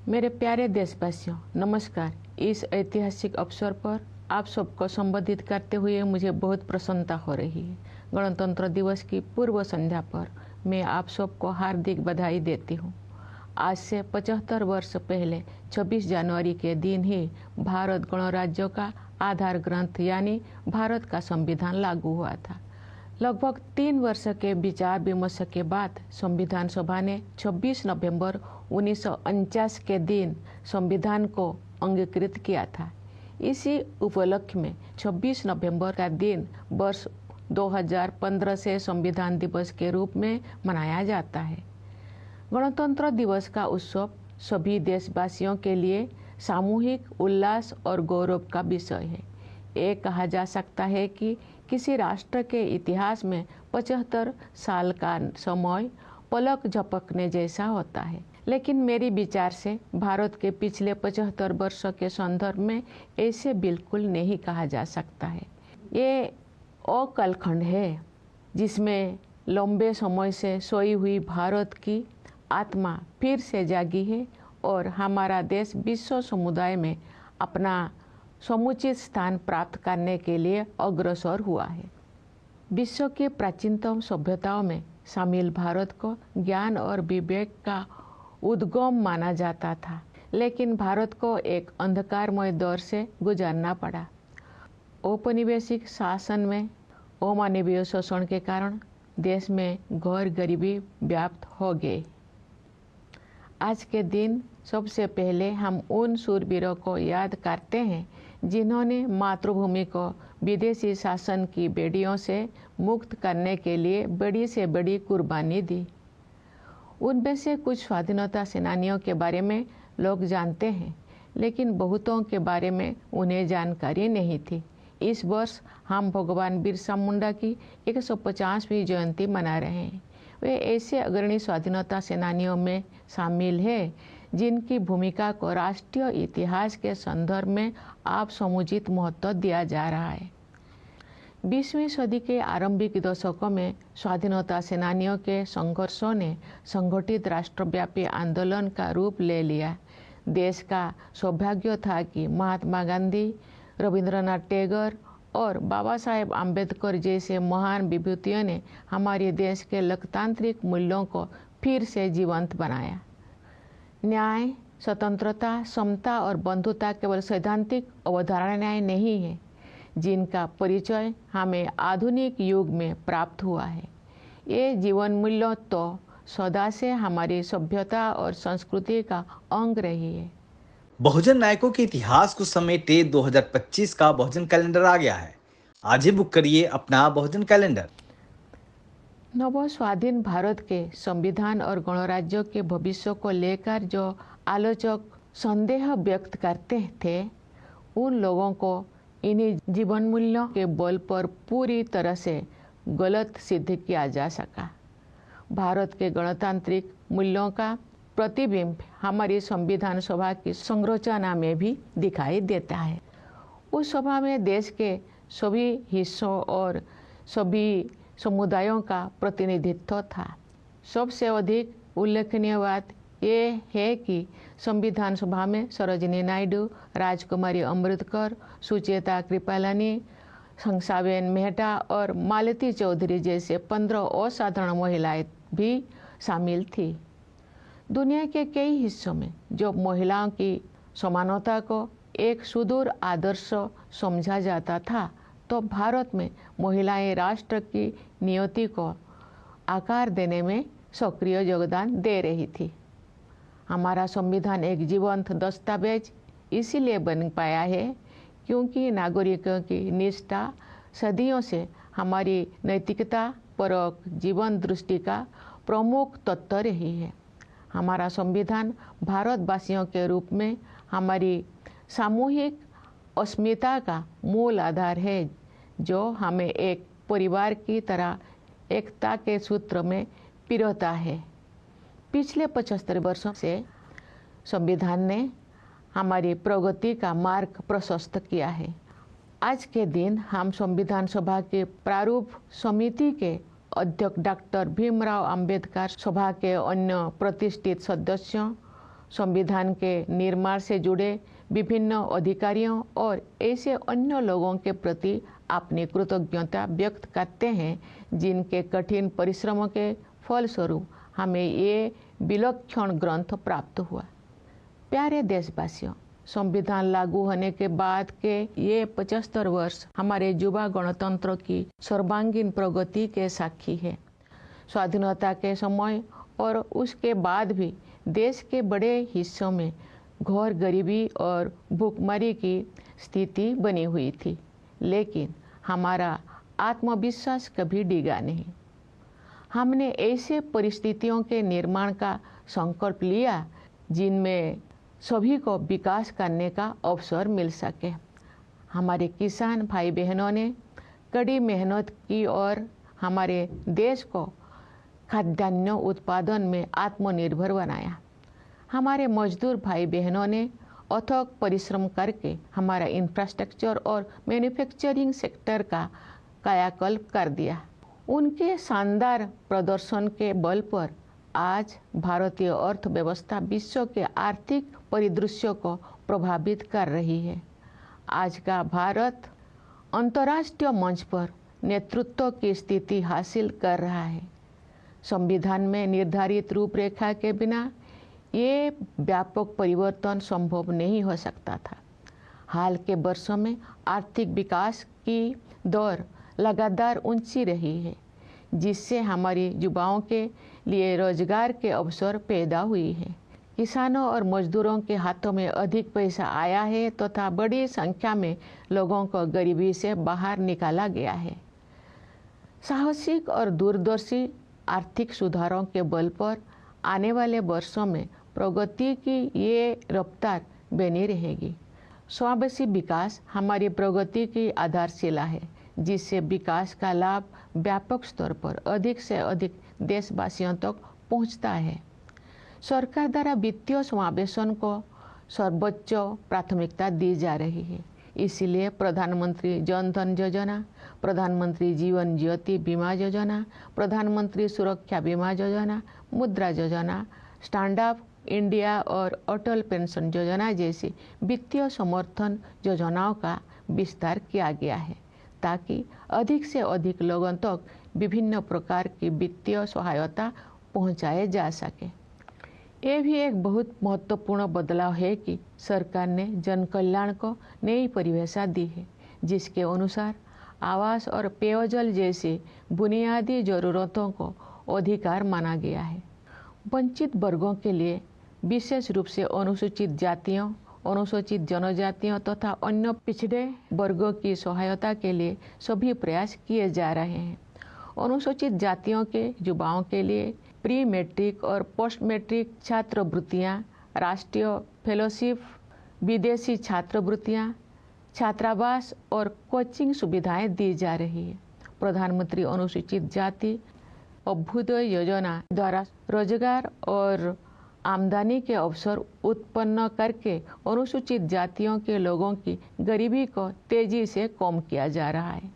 मेरे प्यारे देशवासियों, नमस्कार। इस ऐतिहासिक अवसर पर आप सबको संबोधित करते हुए मुझे बहुत प्रसन्नता हो रही है। गणतंत्र दिवस की पूर्व संध्या पर मैं आप सबको हार्दिक बधाई देती हूँ। आज से 75 वर्ष पहले 26 जनवरी के दिन ही भारत गणराज्य का आधार ग्रंथ यानी भारत का संविधान लागू हुआ था। लगभग 3 वर्ष के विचार विमर्श के बाद संविधान सभा ने 26 नवंबर 1949 के दिन संविधान को अंगीकृत किया था। इसी उपलक्ष्य में 26 नवंबर का दिन वर्ष 2015 से संविधान दिवस के रूप में मनाया जाता है। गणतंत्र दिवस का उत्सव सभी देशवासियों के लिए सामूहिक उल्लास और गौरव का विषय है। ये कहा जा सकता है कि किसी राष्ट्र के इतिहास में 75 साल का समय पलक झपकने जैसा होता है, लेकिन मेरी विचार से भारत के पिछले 75 वर्ष के संदर्भ में ऐसे बिल्कुल नहीं कहा जा सकता है। ये अकालखंड है जिसमें लंबे समय से सोई हुई भारत की आत्मा फिर से जागी है और हमारा देश विश्व समुदाय में अपना समुचित स्थान प्राप्त करने के लिए अग्रसर हुआ है। विश्व के प्राचीनतम सभ्यताओं में शामिल भारत को ज्ञान और विवेक का उद्गम माना जाता था, लेकिन भारत को एक अंधकारमय दौर से गुजरना पड़ा। औपनिवेशिक शासन में अमानवीय शोषण के कारण देश में घोर गरीबी व्याप्त हो गई। आज के दिन सबसे पहले हम उन शूरवीरों को याद करते हैं जिन्होंने मातृभूमि को विदेशी शासन की बेड़ियों से मुक्त करने के लिए बड़ी से बड़ी कुर्बानी दी। उनमें से कुछ स्वाधीनता सेनानियों के बारे में लोग जानते हैं, लेकिन बहुतों के बारे में उन्हें जानकारी नहीं थी। इस वर्ष हम भगवान बिरसा मुंडा की 150वीं जयंती मना रहे हैं। वे ऐसे अग्रणी स्वाधीनता सेनानियों में शामिल हैं जिनकी भूमिका को राष्ट्रीय इतिहास के संदर्भ में आप समुचित महत्व दिया जा रहा है। 20वीं सदी के आरंभिक दशकों में स्वाधीनता सेनानियों के संघर्षों ने संगठित राष्ट्रव्यापी आंदोलन का रूप ले लिया। देश का सौभाग्य था कि महात्मा गांधी, रविंद्रनाथ टैगोर और बाबा साहेब आम्बेडकर जैसे महान विभूतियों ने हमारे देश के लोकतांत्रिक मूल्यों को फिर से जीवंत बनाया। न्याय, स्वतंत्रता, समता और बंधुता केवल सैद्धांतिक अवधारणाएं नहीं है, जिनका परिचय हमें आधुनिक युग में प्राप्त हुआ है। ये जीवन मूल्य तो सदा से हमारी सभ्यता और संस्कृति का अंग रही है। बहुजन नायकों के इतिहास को समेटे 2025 का बहुजन कैलेंडर आ गया है। आज ही बुक करिए अपना बहुजन कैलेंडर। नव स्वाधीन भारत के संविधान और गणराज्य के भविष्य को लेकर जो आलोचक संदेह व्यक्त करते थे, उन लोगों को इन्हीं जीवन मूल्यों के बल पर पूरी तरह से गलत सिद्ध किया जा सका। भारत के गणतांत्रिक मूल्यों का प्रतिबिंब हमारी संविधान सभा की संरचना में भी दिखाई देता है। उस सभा में देश के सभी हिस्सों और सभी समुदायों का प्रतिनिधित्व था। सबसे अधिक उल्लेखनीय बात ये है कि संविधान सभा में सरोजिनी नायडू, राजकुमारी अमृतकर, सुचेता कृपलानी, शंसाबेन मेहता और मालती चौधरी जैसे 15 असाधारण महिलाएं भी शामिल थी। दुनिया के कई हिस्सों में जो महिलाओं की समानता को एक सुदूर आदर्श समझा जाता था, तो भारत में महिलाएं राष्ट्र की नियति को आकार देने में सक्रिय योगदान दे रही थी। हमारा संविधान एक जीवंत दस्तावेज इसीलिए बन पाया है क्योंकि नागरिकों की निष्ठा सदियों से हमारी नैतिकता परक जीवन दृष्टि का प्रमुख तत्व रही है। हमारा संविधान भारतवासियों के रूप में हमारी सामूहिक अस्मिता का मूल आधार है, जो हमें एक परिवार की तरह एकता के सूत्र में पिरोता है। पिछले 75 वर्षों से संविधान ने हमारी प्रगति का मार्ग प्रशस्त किया है। आज के दिन हम संविधान सभा के प्रारूप समिति के अध्यक्ष डॉक्टर भीमराव अंबेडकर, सभा के अन्य प्रतिष्ठित सदस्यों, संविधान के निर्माण से जुड़े विभिन्न अधिकारियों और ऐसे अन्य लोगों के प्रति अपनी कृतज्ञता व्यक्त करते हैं जिनके कठिन परिश्रमों के फलस्वरूप हमें ये विलक्षण ग्रंथ प्राप्त हुआ। प्यारे देशवासियों, संविधान लागू होने के बाद के ये 75 वर्ष हमारे युवा गणतंत्र की सर्वांगीण प्रगति के साक्षी है। स्वाधीनता के समय और उसके बाद भी देश के बड़े हिस्सों में घोर गरीबी और भूखमरी की स्थिति बनी हुई थी, लेकिन हमारा आत्मविश्वास कभी डिगा नहीं। हमने ऐसे परिस्थितियों के निर्माण का संकल्प लिया जिनमें सभी को विकास करने का अवसर मिल सके। हमारे किसान भाई बहनों ने कड़ी मेहनत की और हमारे देश को खाद्यान्न उत्पादन में आत्मनिर्भर बनाया। हमारे मजदूर भाई बहनों ने अथक परिश्रम करके हमारा इंफ्रास्ट्रक्चर और मैन्युफैक्चरिंग सेक्टर का कायाकल्प कर दिया। उनके शानदार प्रदर्शन के बल पर आज भारतीय अर्थव्यवस्था विश्व के आर्थिक परिदृश्य को प्रभावित कर रही है। आज का भारत अंतर्राष्ट्रीय मंच पर नेतृत्व की स्थिति हासिल कर रहा है। संविधान में निर्धारित रूपरेखा के बिना ये व्यापक परिवर्तन संभव नहीं हो सकता था। हाल के वर्षों में आर्थिक विकास की दर लगातार ऊंची रही है, जिससे हमारी युवाओं के लिए रोजगार के अवसर पैदा हुई है। किसानों और मजदूरों के हाथों में अधिक पैसा आया है तथा बड़ी संख्या में लोगों को गरीबी से बाहर निकाला गया है। साहसिक और दूरदर्शी आर्थिक सुधारों के बल पर आने वाले वर्षों में प्रगति की ये रफ्तार बनी रहेगी। समावेशी विकास हमारी प्रगति की आधारशिला है, जिससे विकास का लाभ व्यापक स्तर पर अधिक से अधिक देशवासियों तक पहुंचता है। सरकार द्वारा वित्तीय समावेशन को सर्वोच्च प्राथमिकता दी जा रही है। इसलिए प्रधानमंत्री जन धन योजना, प्रधानमंत्री जीवन ज्योति बीमा योजना, प्रधानमंत्री सुरक्षा बीमा योजना, मुद्रा योजना, स्टैंड अप इंडिया और अटल पेंशन योजना जैसी वित्तीय समर्थन योजनाओं का विस्तार किया गया है, ताकि अधिक से अधिक लोगों तक विभिन्न प्रकार की वित्तीय सहायता पहुंचाए जा सके। ये भी एक बहुत महत्वपूर्ण बदलाव है कि सरकार ने जन कल्याण को नई परिभाषा दी है, जिसके अनुसार आवास और पेयजल जैसी बुनियादी जरूरतों को अधिकार माना गया है। वंचित वर्गों के लिए, विशेष रूप से अनुसूचित जातियों, अनुसूचित जनजातियों तथा अन्य पिछड़े वर्गों की सहायता के लिए सभी प्रयास किए जा रहे हैं। अनुसूचित जातियों के युवाओं के लिए प्री मैट्रिक और पोस्ट मैट्रिक छात्रवृत्तियाँ, राष्ट्रीय फेलोशिप, विदेशी छात्रवृत्तियाँ, छात्रावास और कोचिंग सुविधाएं दी जा रही है। प्रधानमंत्री अनुसूचित जाति अभ्युदय योजना द्वारा रोजगार और आमदनी के अवसर उत्पन्न करके अनुसूचित जातियों के लोगों की गरीबी को तेजी से कम किया जा रहा है।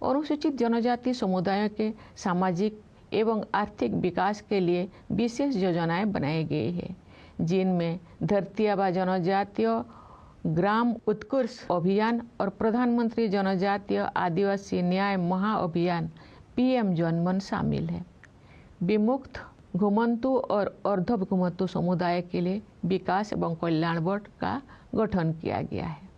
अनुसूचित जनजाति समुदायों के सामाजिक एवं आर्थिक विकास के लिए विशेष योजनाएं बनाई गई है, जिनमें धरती आबा जनजातीय ग्राम उत्कर्ष अभियान और प्रधानमंत्री जनजातीय आदिवासी न्याय महाअभियान PM जनमन शामिल है। विमुक्त, घुमंतु और अर्ध घुमंतु समुदाय के लिए विकास एवं कल्याण बोर्ड का गठन किया गया है।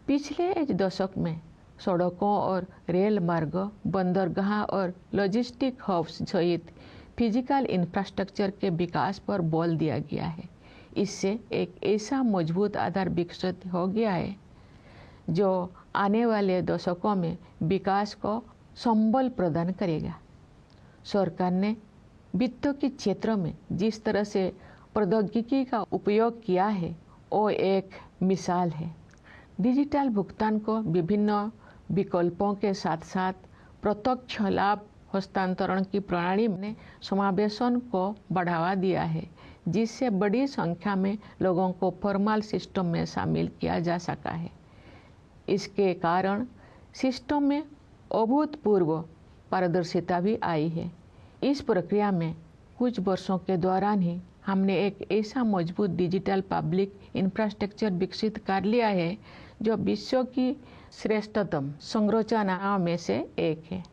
पिछले एक दशक में सड़कों और रेल मार्ग, बंदरगाह और लॉजिस्टिक हब्स सहित फिजिकल इंफ्रास्ट्रक्चर के विकास पर बल दिया गया है। इससे एक ऐसा मजबूत आधार विकसित हो गया है जो आने वाले दशकों में विकास को संबल प्रदान करेगा। सरकार ने वित्त के क्षेत्र में जिस तरह से प्रौद्योगिकी का उपयोग किया है वो एक मिसाल है। डिजिटल भुगतान को विभिन्न विकल्पों के साथ साथ प्रत्यक्ष लाभ हस्तांतरण की प्रणाली ने समावेशन को बढ़ावा दिया है, जिससे बड़ी संख्या में लोगों को फॉर्मल सिस्टम में शामिल किया जा सका है। इसके कारण सिस्टम में अभूतपूर्व पारदर्शिता भी आई है। इस प्रक्रिया में कुछ वर्षों के दौरान ही हमने एक ऐसा मजबूत डिजिटल पब्लिक इंफ्रास्ट्रक्चर विकसित कर लिया है जो विश्व की श्रेष्ठतम संरचनाओं में से एक है।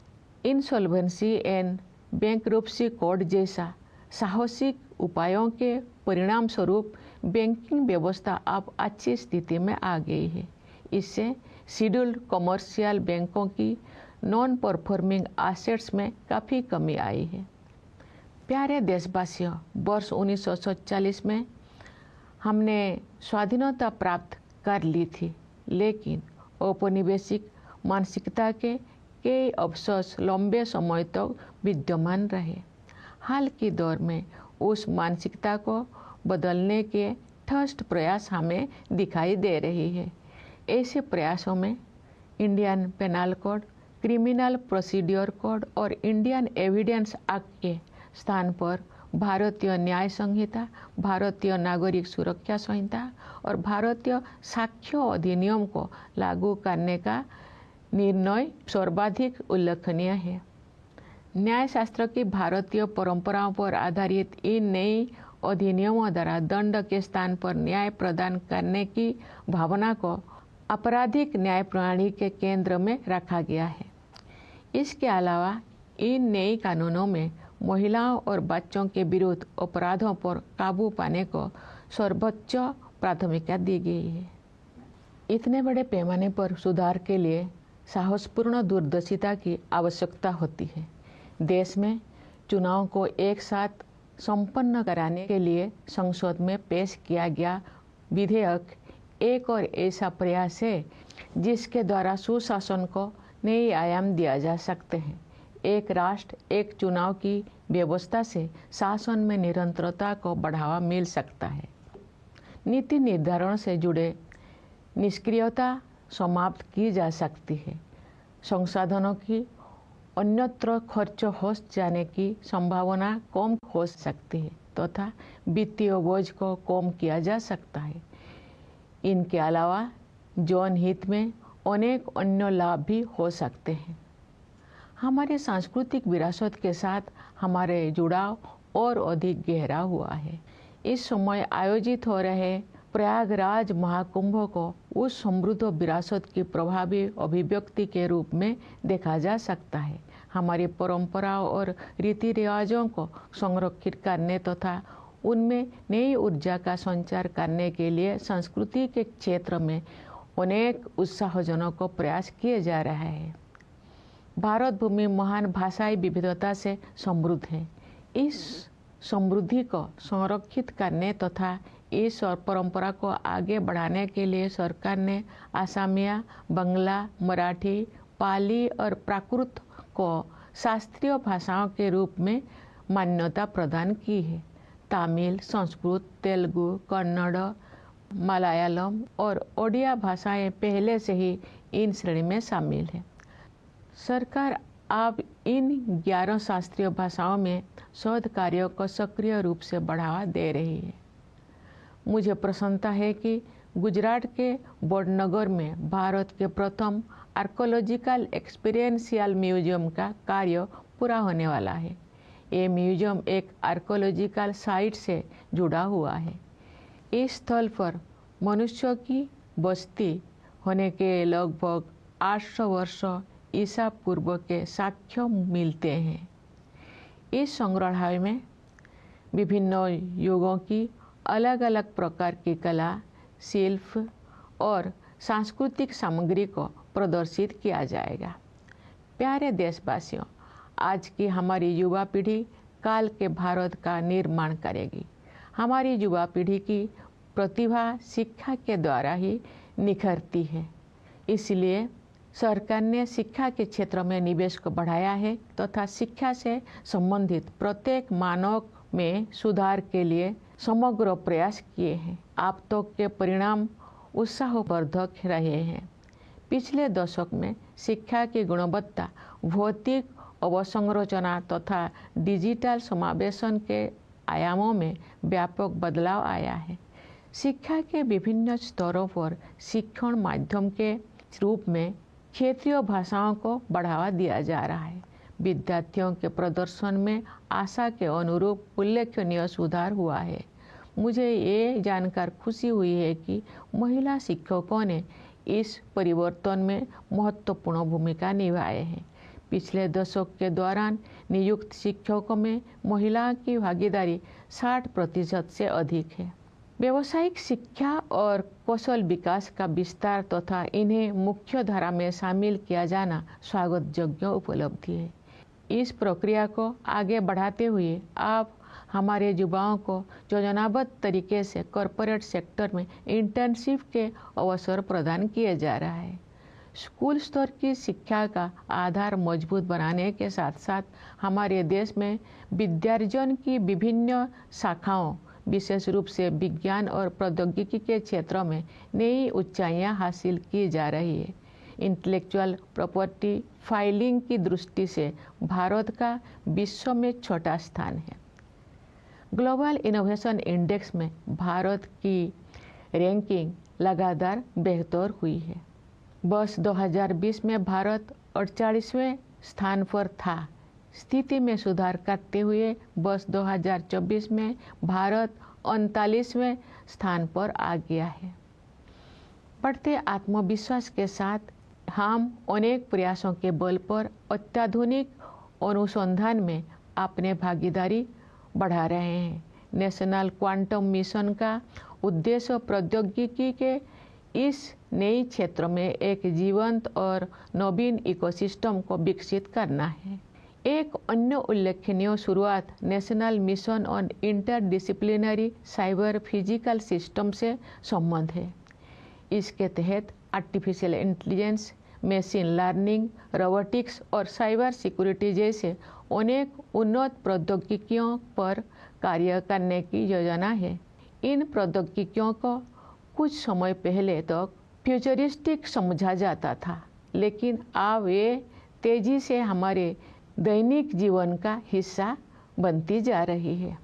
इंसॉल्वेंसी एंड बैंकरप्सी कोड जैसा साहसिक उपायों के परिणाम स्वरूप बैंकिंग व्यवस्था अब अच्छी स्थिति में आ गई है। इससे शेड्यूल्ड कमर्शियल बैंकों की नॉन परफॉर्मिंग एसेट्स में काफ़ी कमी आई है। प्यारे देशवासियों, वर्ष 1947 में हमने स्वाधीनता प्राप्त कर ली थी, लेकिन औपनिवेशिक मानसिकता के कई अवशेष लंबे समय तक विद्यमान रहे। हाल के दौर में उस मानसिकता को बदलने के ठोस प्रयास हमें दिखाई दे रही है। ऐसे प्रयासों में Indian penal code, criminal procedure code और इंडियन एविडेंस एक्ट के स्थान पर भारतीय न्याय संहिता, भारतीय नागरिक सुरक्षा संहिता और भारतीय साक्ष्य अधिनियम को लागू करने का निर्णय सर्वाधिक उल्लेखनीय है। न्यायशास्त्र की भारतीय परंपराओं पर आधारित इन नई अधिनियमों द्वारा दंड के स्थान पर न्याय प्रदान करने की भावना को आपराधिक न्याय प्रणाली के केंद्र में रखा गया है। इसके अलावा इन नए कानूनों में महिलाओं और बच्चों के विरुद्ध अपराधों पर काबू पाने को सर्वोच्च प्राथमिकता दी गई है। इतने बड़े पैमाने पर सुधार के लिए साहसपूर्ण दूरदर्शिता की आवश्यकता होती है। देश में चुनाव को एक साथ संपन्न कराने के लिए संसद में पेश किया गया विधेयक एक और ऐसा प्रयास है जिसके द्वारा सुशासन को नई आयाम दिया जा सकते हैं। एक राष्ट्र एक चुनाव की व्यवस्था से शासन में निरंतरता को बढ़ावा मिल सकता है। नीति निर्धारण से जुड़े निष्क्रियता समाप्त की जा सकती है। संसाधनों की अन्यत्र खर्च हो जाने की संभावना कम हो सकती है तथा वित्तीय बोझ को कम किया जा सकता है। इनके अलावा जन हित में अनेक अन्य लाभ भी हो सकते हैं। हमारे सांस्कृतिक विरासत के साथ हमारे जुड़ाव और अधिक गहरा हुआ है। इस समय आयोजित हो रहे प्रयागराज महाकुंभ को उस समृद्ध विरासत की प्रभावी अभिव्यक्ति के रूप में देखा जा सकता है। हमारी परंपराओं और रीति रिवाजों को संरक्षित करने तथा उनमें नई ऊर्जा का संचार करने के लिए संस्कृति के क्षेत्र में अनेक उत्साहजनक प्रयास किए जा रहे हैं। भारत भूमि महान भाषाई विविधता से समृद्ध है। इस समृद्धि को संरक्षित करने तथा इस परंपरा को आगे बढ़ाने के लिए सरकार ने असमिया, बंगला, मराठी, पाली और प्राकृत को शास्त्रीय भाषाओं के रूप में मान्यता प्रदान की है। तमिल, संस्कृत, तेलुगु, कन्नड़, मलयालम और ओडिया भाषाएं पहले से ही इन श्रेणी में शामिल हैं। सरकार अब इन 11 शास्त्रीय भाषाओं में शोध कार्यों को सक्रिय रूप से बढ़ावा दे रही है। मुझे प्रसन्नता है कि गुजरात के वडनगर में भारत के प्रथम आर्कोलॉजिकल एक्सपीरियंशियल म्यूजियम का कार्य पूरा होने वाला है। ये म्यूजियम एक आर्कोलॉजिकल साइट से जुड़ा हुआ है। इस स्थल पर मनुष्यों की बस्ती होने के लगभग 800 वर्ष ईसा पूर्व के साक्ष्य मिलते हैं। इस संग्रहालय में विभिन्न युगों की अलग अलग प्रकार की कला, शिल्प और सांस्कृतिक सामग्री को प्रदर्शित किया जाएगा। प्यारे देशवासियों, आज की हमारी युवा पीढ़ी काल के भारत का निर्माण करेगी। हमारी युवा पीढ़ी की प्रतिभा शिक्षा के द्वारा ही निखरती है। इसलिए सरकार ने शिक्षा के क्षेत्र में निवेश को बढ़ाया है तथा शिक्षा से संबंधित प्रत्येक मानव में सुधार के लिए समग्र प्रयास किए हैं। अब तक के परिणाम उत्साहवर्धक रहे हैं। पिछले दशक में शिक्षा की गुणवत्ता, भौतिक अवसंरचना तथा डिजिटल समावेशन के आयामों में व्यापक बदलाव आया है। शिक्षा के विभिन्न स्तरों पर शिक्षण माध्यम के रूप में क्षेत्रीय भाषाओं को बढ़ावा दिया जा रहा है। विद्यार्थियों के प्रदर्शन में आशा के अनुरूप उल्लेखनीय सुधार हुआ है। मुझे ये जानकर खुशी हुई है कि महिला शिक्षकों ने इस परिवर्तन में महत्वपूर्ण भूमिका निभाई है। पिछले दशक के दौरान नियुक्त शिक्षकों में महिलाओं की भागीदारी 60% से अधिक है। व्यावसायिक शिक्षा और कौशल विकास का विस्तार तथा इन्हें मुख्य धारा में शामिल किया जाना स्वागत योग्य उपलब्धि है। इस प्रक्रिया को आगे बढ़ाते हुए आप हमारे युवाओं को योजनाबद्ध तरीके से कॉरपोरेट सेक्टर में इंटर्नशिप के अवसर प्रदान किए जा रहा है। स्कूल स्तर की शिक्षा का आधार मजबूत बनाने के साथ साथ हमारे देश में विद्यार्जन की विभिन्न शाखाओं, विशेष रूप से विज्ञान और प्रौद्योगिकी के क्षेत्रों में नई ऊंचाइयां हासिल की जा रही है। इंटेलेक्चुअल प्रॉपर्टी फाइलिंग की दृष्टि से भारत का विश्व में छोटा स्थान है। ग्लोबल इनोवेशन इंडेक्स में भारत की रैंकिंग लगातार बेहतर हुई है। वर्ष 2020 में भारत 48वें स्थान पर था। स्थिति में सुधार करते हुए वर्ष 2024 में भारत 39वें स्थान पर आ गया है। बढ़ते आत्मविश्वास के साथ हम अनेक प्रयासों के बल पर अत्याधुनिक अनुसंधान में अपने भागीदारी बढ़ा रहे हैं। नेशनल क्वांटम मिशन का उद्देश्य प्रौद्योगिकी के इस नए क्षेत्र में एक जीवंत और नवीन इकोसिस्टम को विकसित करना है। एक अन्य उल्लेखनीय शुरुआत national mission on interdisciplinary cyber physical system से संबंध है। इसके तहत artificial intelligence, machine learning, robotics और साइबर सिक्योरिटी जैसे अनेक उन्नत प्रौद्योगिकियों पर कार्य करने की योजना है। इन प्रौद्योगिकियों को कुछ समय पहले तक फ्यूचरिस्टिक समझा जाता था, लेकिन अब ये तेजी से हमारे दैनिक जीवन का हिस्सा बनती जा रही है।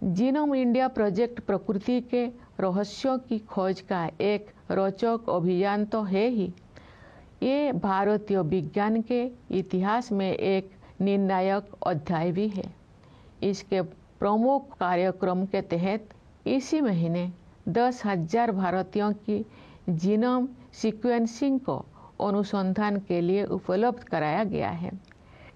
जीनोम इंडिया प्रोजेक्ट प्रकृति के रहस्यों की खोज का एक रोचक अभियान तो है ही, ये भारतीय विज्ञान के इतिहास में एक निर्णायक अध्याय भी है। इसके प्रमुख कार्यक्रम के तहत इसी महीने 10,000 भारतीयों की जीनोम सीक्वेंसिंग को अनुसंधान के लिए उपलब्ध कराया गया है।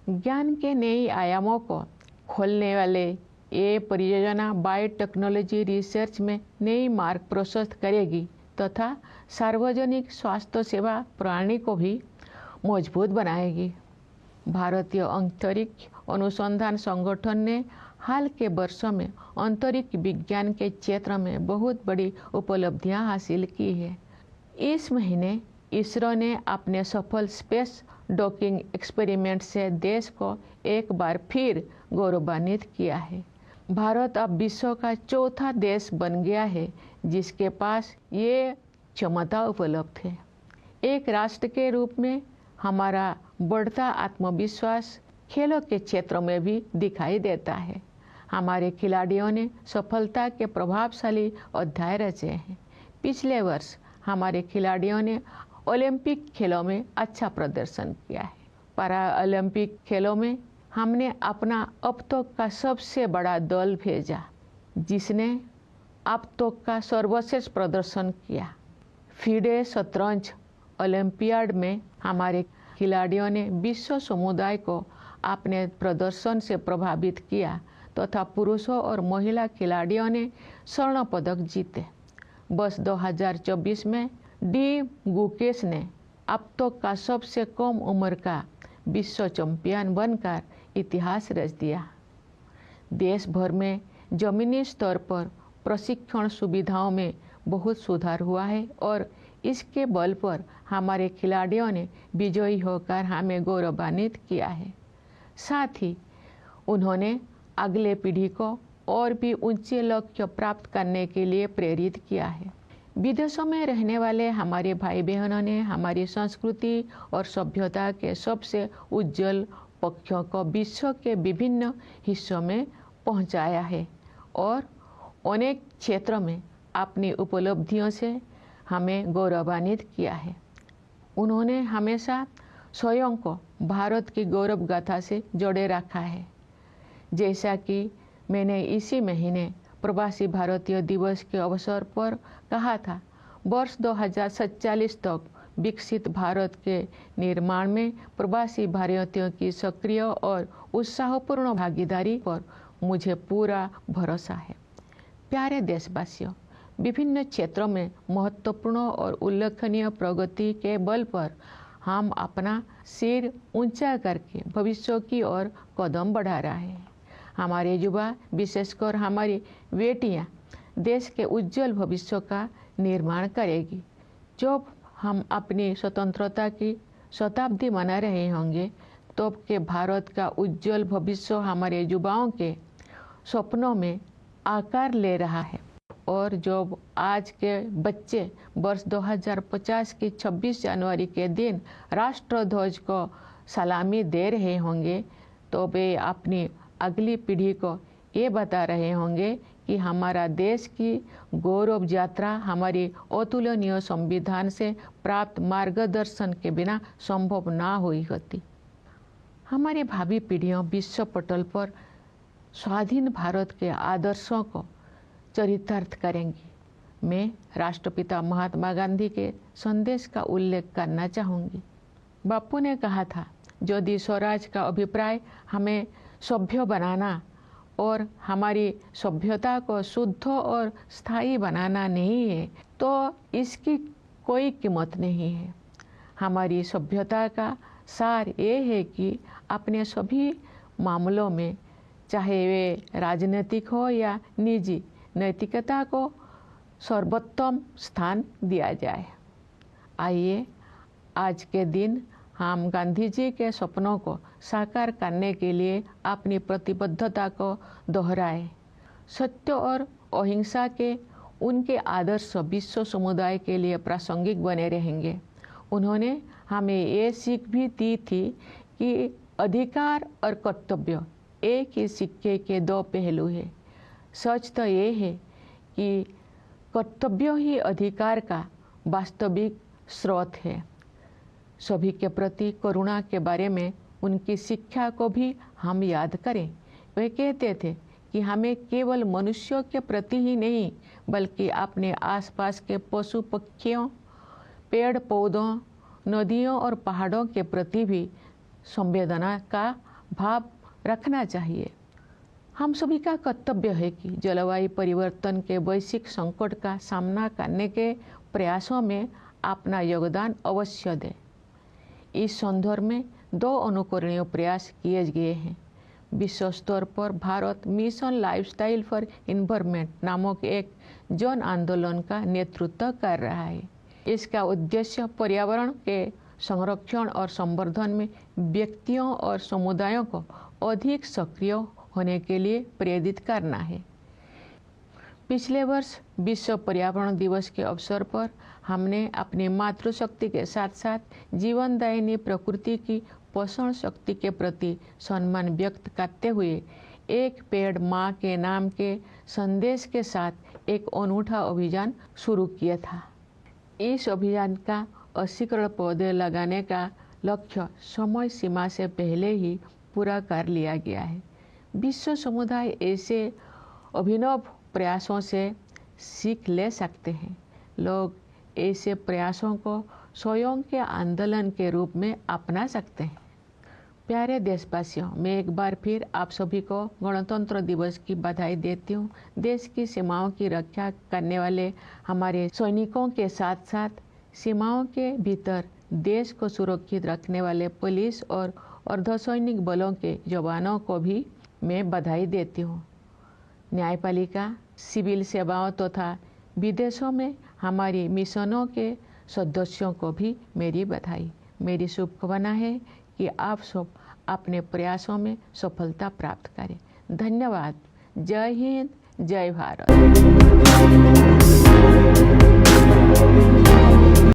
ज्ञान के नए आयामों को खोलने वाले ये परियोजना बायोटेक्नोलॉजी रिसर्च में नई मार्ग प्रशस्त करेगी तथा सार्वजनिक स्वास्थ्य सेवा प्रणाली को भी मजबूत बनाएगी। भारतीय अंतरिक्ष अनुसंधान संगठन ने हाल के वर्षों में अंतरिक्ष विज्ञान के क्षेत्र में बहुत बड़ी उपलब्धियां हासिल की है। इस महीने इसरो ने अपने सफल स्पेस डॉकिंग एक्सपेरिमेंट से देश को एक बार फिर गौरवान्वित किया है। भारत अब विश्व का चौथा देश बन गया है जिसके पास ये क्षमता उपलब्ध है। एक राष्ट्र के रूप में हमारा बढ़ता आत्मविश्वास खेलों के क्षेत्र में भी दिखाई देता है। हमारे खिलाड़ियों ने सफलता के प्रभावशाली अध्याय रचे हैं। पिछले वर्ष हमारे खिलाड़ियों ने ओलंपिक खेलों में अच्छा प्रदर्शन किया है। पैरा ओलंपिक खेलों में हमने अपना अब तक का सबसे बड़ा दल भेजा जिसने अब तक का सर्वश्रेष्ठ प्रदर्शन किया। फीडे शतरंज ओलंपियाड में हमारे खिलाड़ियों ने विश्व समुदाय को अपने प्रदर्शन से प्रभावित किया तथा पुरुषों और महिला खिलाड़ियों ने स्वर्ण पदक जीते। वर्ष 2024 में डी गुकेश ने अब तक का सबसे कम उम्र का विश्व चैंपियन बनकर इतिहास रच दिया। देश भर में जमीनी स्तर पर प्रशिक्षण सुविधाओं में बहुत सुधार हुआ है और इसके बल पर हमारे खिलाड़ियों ने विजयी होकर हमें गौरवान्वित किया है। साथ ही उन्होंने अगले पीढ़ी को और भी ऊंचे लक्ष्य प्राप्त करने के लिए प्रेरित किया है। विदेशों में रहने वाले हमारे भाई बहनों ने हमारी संस्कृति और सभ्यता के सबसे उज्जवल पक्षों को विश्व के विभिन्न हिस्सों में पहुंचाया है और अनेक क्षेत्रों में अपनी उपलब्धियों से हमें गौरवान्वित किया है। उन्होंने हमेशा स्वयं को भारत की गौरव गाथा से जोड़े रखा है। जैसा कि मैंने इसी महीने प्रवासी भारतीय दिवस के अवसर पर कहा था, वर्ष 2047 तक विकसित भारत के निर्माण में प्रवासी भारतीयों की सक्रिय और उत्साहपूर्ण भागीदारी पर मुझे पूरा भरोसा है। प्यारे देशवासियों, विभिन्न क्षेत्रों में महत्वपूर्ण और उल्लेखनीय प्रगति के बल पर हम अपना सिर ऊंचा करके भविष्य की ओर कदम बढ़ा रहे हैं। हमारे युवा, विशेषकर हमारी बेटियां, देश के उज्जवल भविष्य का निर्माण करेगी। जब हम अपनी स्वतंत्रता की शताब्दी मना रहे होंगे, तब के भारत का उज्जवल भविष्य हमारे युवाओं के सपनों में आकार ले रहा है। और जब आज के बच्चे वर्ष 2050 की 26 जनवरी के दिन राष्ट्रध्वज को सलामी दे रहे होंगे, तो वे अपनी अगली पीढ़ी को ये बता रहे होंगे कि हमारा देश की गौरव यात्रा हमारी अतुलनीय संविधान से प्राप्त मार्गदर्शन के बिना संभव ना हुई होती। हमारी भावी पीढ़ियां विश्व पटल पर स्वाधीन भारत के आदर्शों को चरितार्थ करेंगी। मैं राष्ट्रपिता महात्मा गांधी के संदेश का उल्लेख करना चाहूँगी। बापू ने कहा था, यदि स्वराज का अभिप्राय हमें सभ्य बनाना और हमारी सभ्यता को शुद्ध और स्थायी बनाना नहीं है, तो इसकी कोई कीमत नहीं है। हमारी सभ्यता का सार ये है कि अपने सभी मामलों में, चाहे वे राजनीतिक हो या निजी, नैतिकता को सर्वोत्तम स्थान दिया जाए। आइए आज के दिन हम गांधी जी के सपनों को साकार करने के लिए अपनी प्रतिबद्धता को दोहराएं। सत्य और अहिंसा के उनके आदर्श विश्व समुदाय के लिए प्रासंगिक बने रहेंगे। उन्होंने हमें ये सीख भी दी थी कि अधिकार और कर्तव्य एक ही सिक्के के दो पहलू हैं। सच तो ये है कि कर्तव्य ही अधिकार का वास्तविक स्रोत है। सभी के प्रति करुणा के बारे में उनकी शिक्षा को भी हम याद करें। वे कहते थे कि हमें केवल मनुष्यों के प्रति ही नहीं, बल्कि अपने आसपास के पशु पक्षियों, पेड़ पौधों, नदियों और पहाड़ों के प्रति भी संवेदना का भाव रखना चाहिए। हम सभी का कर्तव्य है कि जलवायु परिवर्तन के वैश्विक संकट का सामना करने के प्रयासों में अपना योगदान अवश्य दें। इस संदर्भ में 2 अनुकरणीय प्रयास किए गए हैं। विश्व स्तर पर Bharat mission lifestyle for environment नामक एक जन आंदोलन का नेतृत्व कर रहा है। इसका उद्देश्य पर्यावरण के संरक्षण और संवर्धन में व्यक्तियों और समुदायों को अधिक सक्रिय होने के लिए प्रेरित करना है। पिछले वर्ष विश्व पर्यावरण दिवस के अवसर पर हमने अपनी मातृशक्ति के साथ साथ जीवनदायिनी प्रकृति की पोषण शक्ति के प्रति सम्मान व्यक्त करते हुए एक पेड़ माँ के नाम के संदेश के साथ एक अनूठा अभियान शुरू किया था। इस अभियान का 80 करोड़ पौधे लगाने का लक्ष्य समय सीमा से पहले ही पूरा कर लिया गया है। विश्व समुदाय ऐसे अभिनव प्रयासों से सीख ले सकते हैं। लोग ऐसे प्रयासों को स्वयं के आंदोलन के रूप में अपना सकते हैं। प्यारे देशवासियों, मैं एक बार फिर आप सभी को गणतंत्र दिवस की बधाई देती हूँ। देश की सीमाओं की रक्षा करने वाले हमारे सैनिकों के साथ साथ सीमाओं के भीतर देश को सुरक्षित रखने वाले पुलिस और अर्धसैनिक बलों के जवानों को भी मैं बधाई देती हूँ। न्यायपालिका, सिविल सेवाओं तथा विदेशों में हमारी मिशनों के सदस्यों को भी मेरी बधाई। मेरी शुभकामना है कि आप सब अपने प्रयासों में सफलता प्राप्त करें। धन्यवाद। जय हिंद, जय भारत।